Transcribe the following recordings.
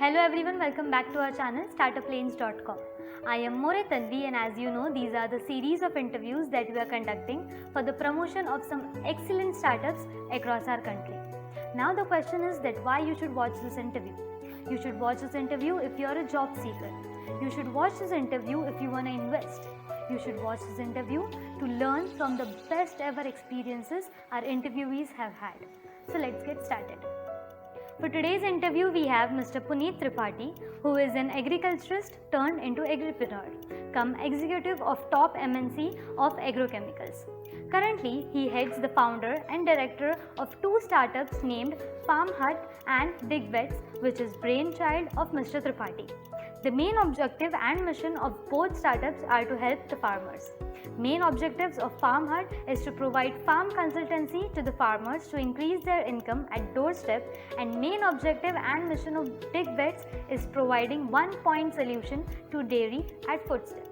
Hello everyone, welcome back to our channel startuplanes.com. I am More Tanvi, and as you know, these are the series of interviews that we are conducting for the promotion of some excellent startups across our country. Now the question is that why you should watch this interview. You should watch this interview if you are a job seeker. You should watch this interview if you want to invest. You should watch this interview to learn from the best ever experiences our interviewees have had. So let's get started. For today's interview, we have Mr. Puneet Tripathi, who is an agriculturist turned into agripreneur, come executive of top MNC of agrochemicals. Currently, he heads the founder and director of two startups named Farm Hut and Dig Vets, which is brainchild of Mr. Tripathi. The main objective and mission of both startups are to help the farmers. Main objectives of Farm Hut is to provide farm consultancy to the farmers to increase their income at doorstep, and main objective and mission of Dig Vets is providing one-point solution to dairy at footsteps.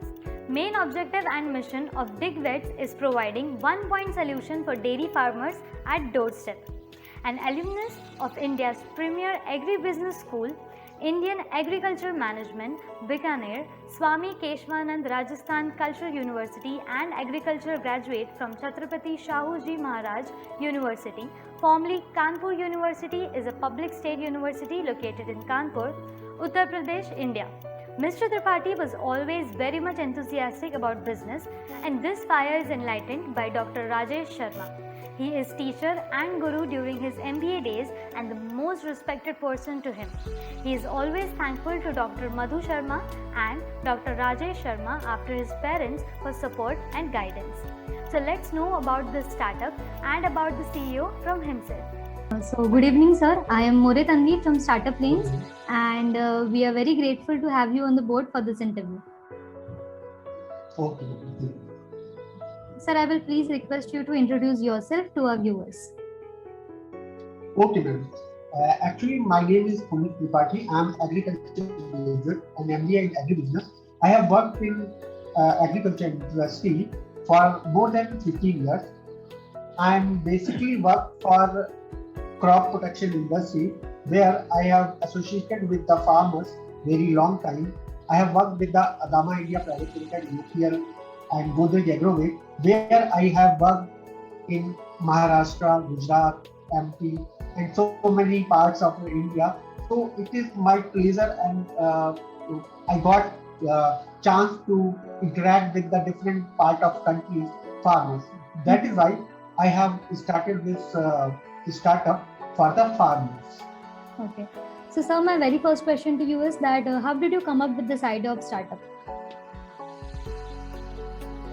Main objective and mission of Dig Vets is providing one-point solution for dairy farmers at doorstep. An alumnus of India's premier agribusiness school, Indian Agriculture Management, Bikaner, Swami Keshwanand Rajasthan Cultural University, and agriculture graduate from Chhatrapati Shahu Ji Maharaj University, formerly Kanpur University, is a public state university located in Kanpur, Uttar Pradesh, India. Mr. Tripathi was always very much enthusiastic about business, and this fire is enlightened by Dr. Rajesh Sharma. He is teacher and guru during his MBA days and the most respected person to him. He is always thankful to Dr. Madhu Sharma and Dr. Rajesh Sharma after his parents for support and guidance. So let's know about this startup and about the CEO from himself. So good evening, sir. I am More Tanvi from Startup Lanes, and we are very grateful to have you on the board for this interview. Okay. Sir, I will please request you to introduce yourself to our viewers. Okay, ma'am. Actually, my name is Puneet Tripathi. I am agriculture graduate and MBA in agribusiness. I have worked in agriculture industry for more than 15 years. I am basically worked for crop protection industry, where I have associated with the farmers very long time. I have worked with the Adama India Private Limited, UPL, and Godrej Agrovet, where I have worked in Maharashtra, Gujarat, MP, and so many parts of India. So it is my pleasure, and I got chance to interact with the different part of countries farmers. That is why I have started this startup for the farmers. Okay. So, sir, my very first question to you is that how did you come up with this idea of startup?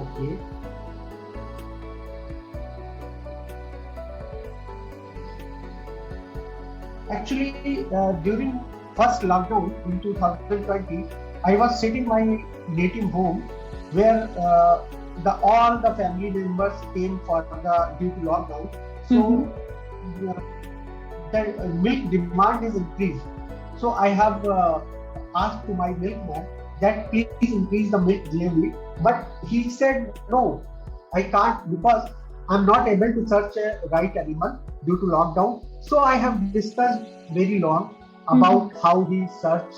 Okay. Actually, during first lockdown in 2020, I was sitting in my native home, where all the family members came for due to lockdown. So the milk demand is increased. So I have asked to my milkman that please increase the milk delivery. But he said, no, I can't, because I'm not able to search a right animal due to lockdown. So I have discussed very long about how he search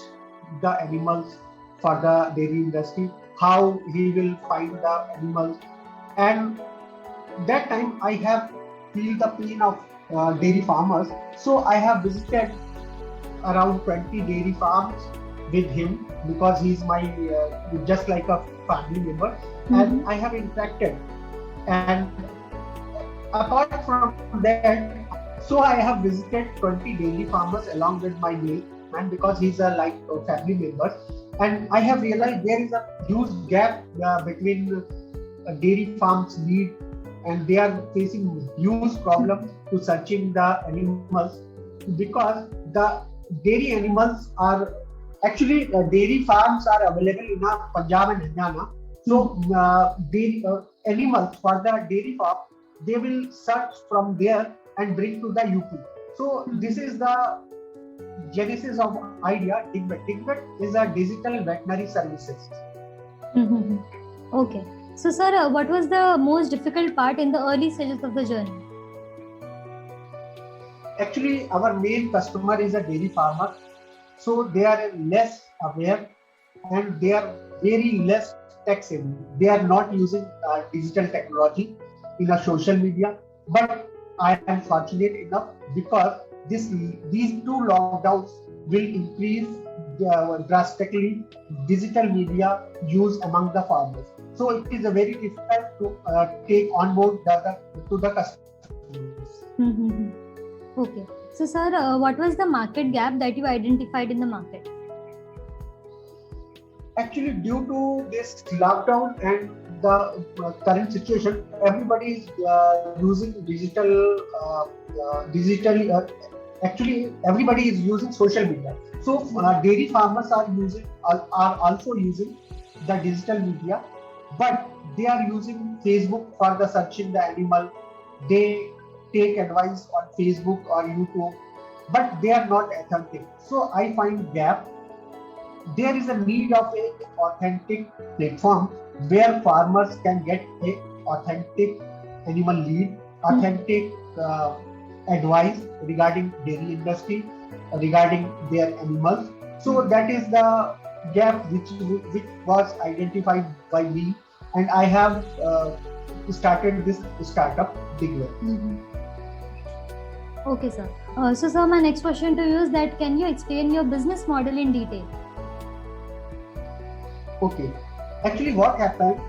the animals for the dairy industry, how he will find the animals. And that time I have feel the pain of dairy farmers. So I have visited around 20 dairy farms with him, because he's my just like a family member, and I have interacted. And apart from that, so I have visited 20 dairy farmers along with my milkman, because he's a family member, and I have realized there is a huge gap between dairy farms need, and they are facing huge problems to searching the animals, because the dairy animals are actually dairy farms are available in Punjab and Haryana. So dairy animals for the dairy farm, they will search from there and bring to the UP. So this is the genesis of idea. Dig Vet. Dig Vet is a digital veterinary services. Okay. So, sir, what was the most difficult part in the early stages of the journey? Actually, our main customer is a dairy farmer. so they are less aware and they are very less tech savvy. They are not using digital technology in a social media. But I am fortunate enough because these two lockdowns will increase drastically digital media use among the farmers. So it is a very difficult to take on board to the customers. Mm-hmm. Okay. So, sir, what was the market gap that you identified in the market? Actually, due to this lockdown and the current situation, everybody is using digital. Actually, everybody is using social media. So dairy farmers are also using the digital media, but they are using Facebook for the searching the animal. They take advice on Facebook or YouTube, but they are not authentic. So I find gap. There is a need of a authentic platform where farmers can get a authentic animal lead, authentic advice regarding dairy industry, regarding their animals. So that is the gap which was identified by me, and I have started this startup big way. Mm-hmm. Okay, sir. So, sir, my next question to you is that can you explain your business model in detail? Okay. Actually, what happened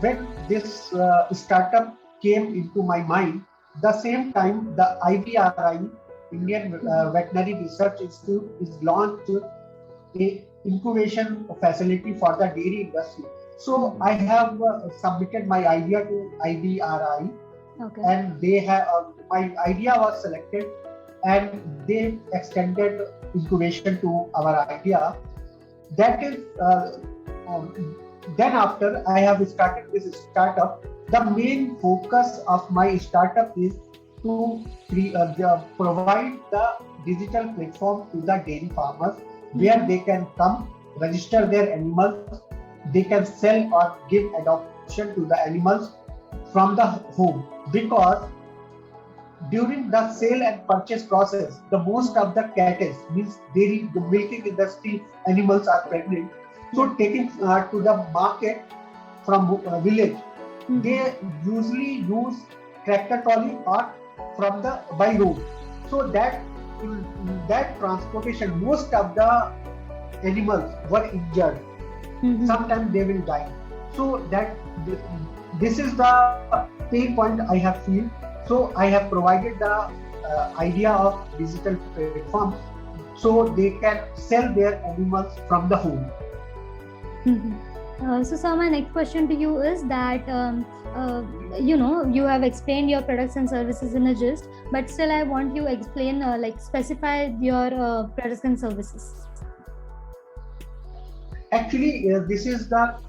when this startup came into my mind, the same time the IVRI, Indian Veterinary Research Institute, is launched a incubation facility for the dairy industry. So I have submitted my idea to IVRI, Okay. and they have my idea was selected, and they extended incubation to our idea. That is. Then after I have started this startup, the main focus of my startup is to provide the digital platform to the dairy farmers where they can come, register their animals, they can sell or give adoption to the animals from the home. Because during the sale and purchase process, the most of the cattle means dairy, the milking industry animals are pregnant. So taking to the market from village, they usually use tractor trolley or from the by road. So that in that transportation, most of the animals were injured. Sometimes they will die. So that this is the pain point I have feel. So I have provided the idea of digital platform so they can sell their animals from the home. So, sir, my next question to you is that you have explained your products and services in a gist, but still I want you explain specify your products and services. Actually, this is the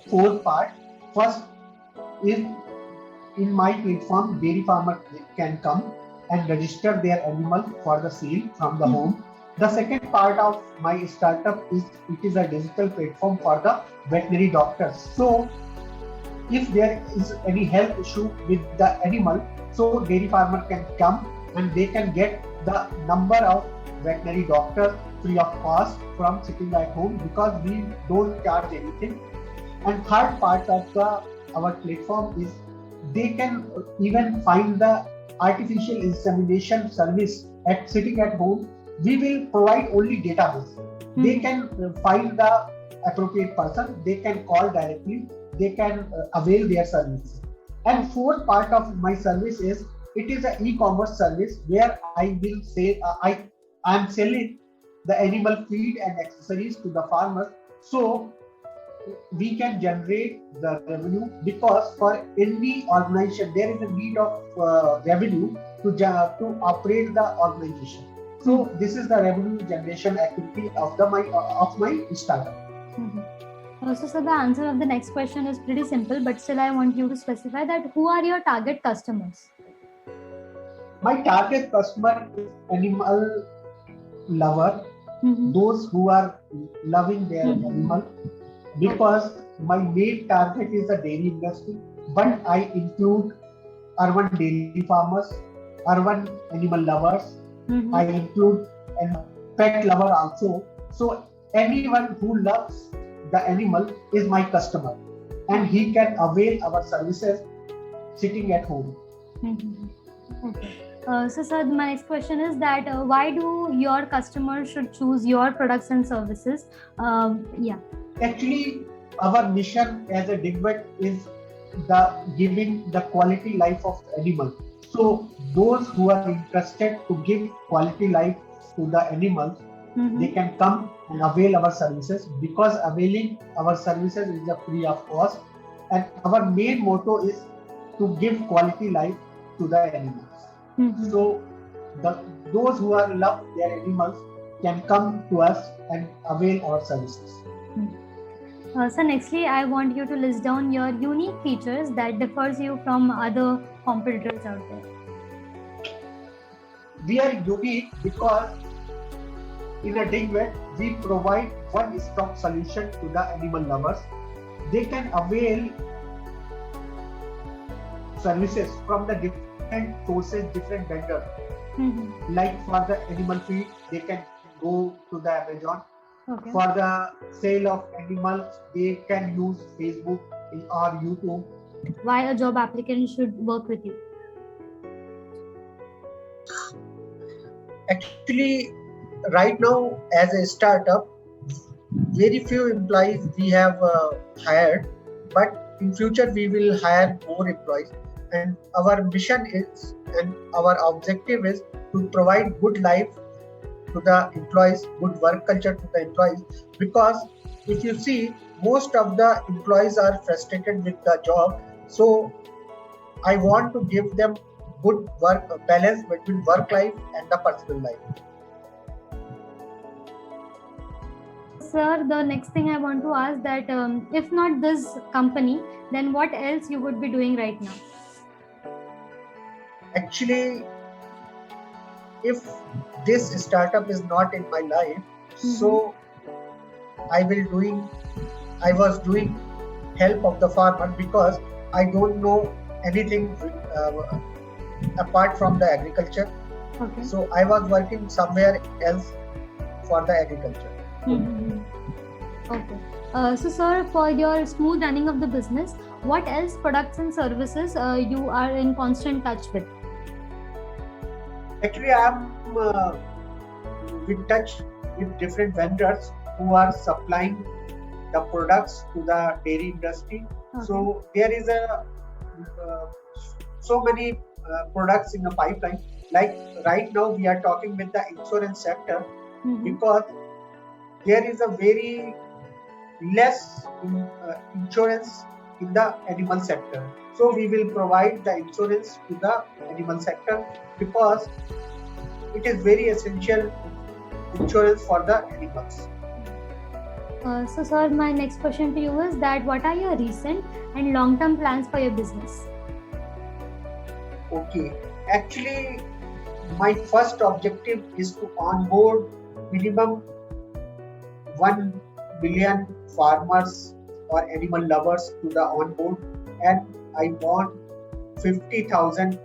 fourth part. First is in my platform, dairy farmer can come and register their animal for the sale from the home. The second part of my startup is it is a digital platform for the veterinary doctors. So if there is any health issue with the animal, so dairy farmer can come and they can get the number of veterinary doctor free of cost from sitting at home because we don't charge anything. And third part of our platform is they can even find the artificial insemination service at sitting at home. We will provide only database. They can find the appropriate person, they can call directly, they can avail their services. And fourth part of my service is it is an e-commerce service where I will say I am selling the animal feed and accessories to the farmers. So we can generate the revenue because for any organization there is a need of revenue to operate the organization. So this is the revenue generation activity of my startup. So, sir, the answer of the next question is pretty simple, but still I want you to specify that who are your target customers? My target customer is animal lover, those who are loving their animal, because my main target is the dairy industry, but I include urban dairy farmers, urban animal lovers, I include a pet lover also. So anyone who loves the animal is my customer, and he can avail our services sitting at home. Okay. So, sir, my next question is that why do your customers should choose your products and services? Yeah. Actually, our mission as a Digvet is the giving the quality life of animal. So those who are interested to give quality life to the animals, they can come and avail our services, because availing our services is a free of cost, and our main motto is to give quality life to the animals. So those who are love their animals can come to us and avail our services. So nextly, I want you to list down your unique features that differs you from other competitors out there. We are unique because in a Digvet, we provide one-stop solution to the animal lovers. They can avail services from the different sources, different vendors. Like for the animal feed, they can go to the Amazon. Okay. For the sale of animals, they can use Facebook or YouTube. Why a job applicant should work with you? Actually, right now as a startup, very few employees we have hired, but in future we will hire more employees, and our mission is and our objective is to provide good life to the employees, good work culture to the employees, because if you see, most of the employees are frustrated with the job. So I want to give them good work balance between work life and the personal life. Sir, the next thing I want to ask that if not this company, then what else you would be doing right now? Actually, if this startup is not in my life, so I was doing help of the farmer, because I don't know anything apart from the agriculture. Okay. So I was working somewhere else for the agriculture. Okay. So, sir, for your smooth running of the business, what else products and services you are in constant touch with? Actually, I am in touch with different vendors who are supplying the products to the dairy industry. Okay. So there is so many products in the pipeline. Like right now, we are talking with the insurance sector, because there is a very less insurance in the animal sector. So we will provide the insurance to the animal sector, because it is very essential insurance for the animals. So, sir, my next question to you is that what are your recent and long-term plans for your business? Okay, actually, my first objective is to onboard minimum 1 million farmers or animal lovers to the onboard, and I want 50,000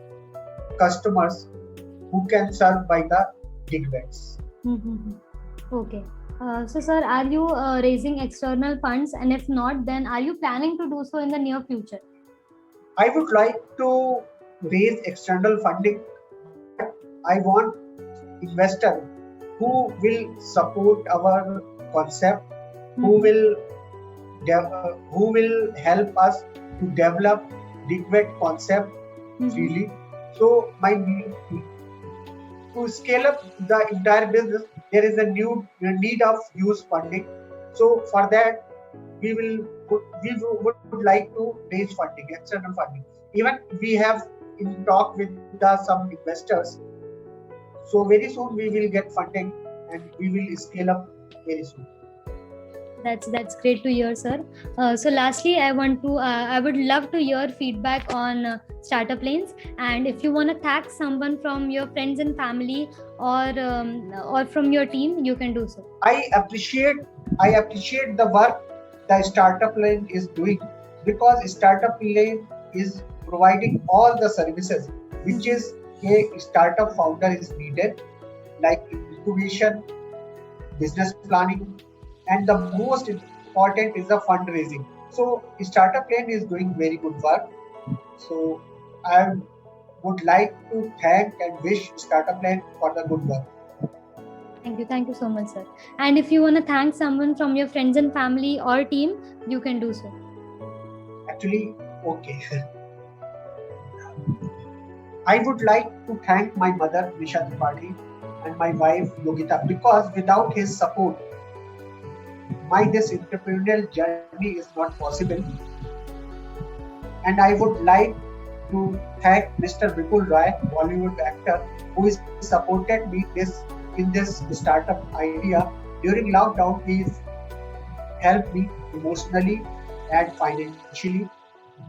customers who can serve by the Digvets. Okay. So, sir, are you raising external funds? And if not, then are you planning to do so in the near future? I would like to raise external funding. I want investor who will support our concept, who will help us to develop Digvet concept freely. So to scale up the entire business, there is a need of huge funding. So for that, we would like to raise funding, external funding. Even we have in talk with some investors. So very soon we will get funding and we will scale up very soon. That's great to hear, sir. So lastly, I would love to hear feedback on Startup Lanes, and if you want to tag someone from your friends and family or from your team, you can do so. I appreciate the work the Startup Lane is doing, because Startup Lane is providing all the services which is a startup founder is needed, like incubation, business planning, and the most important is the fundraising. So Startup Lane is doing very good work. So I would like to thank and wish Startup Lane for the good work. Thank you so much, sir. And if you want to thank someone from your friends and family or team, you can do so. Actually, okay. I would like to thank my mother, Nisha Tripathi, and my wife, Yogita, because without his support, my this entrepreneurial journey is not possible. And I would like to thank Mr. Vipul Roy, Bollywood actor, who has supported me in this startup idea. During lockdown, he helped me emotionally and financially.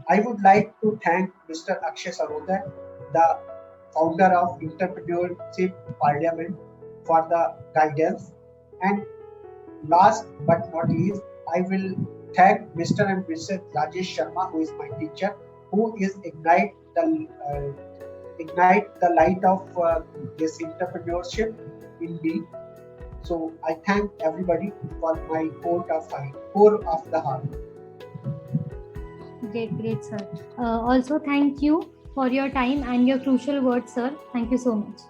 I would like to thank Mr. Akshay Sarodar, the founder of Entrepreneurship Parliament, for the guidance. And last but not least, I will thank Mr. and Mrs. Rajesh Sharma, who is my teacher, who is ignite the light of this entrepreneurship in me. So I thank everybody for my core of the heart. Great, sir. Also, thank you for your time and your crucial words, sir. Thank you so much.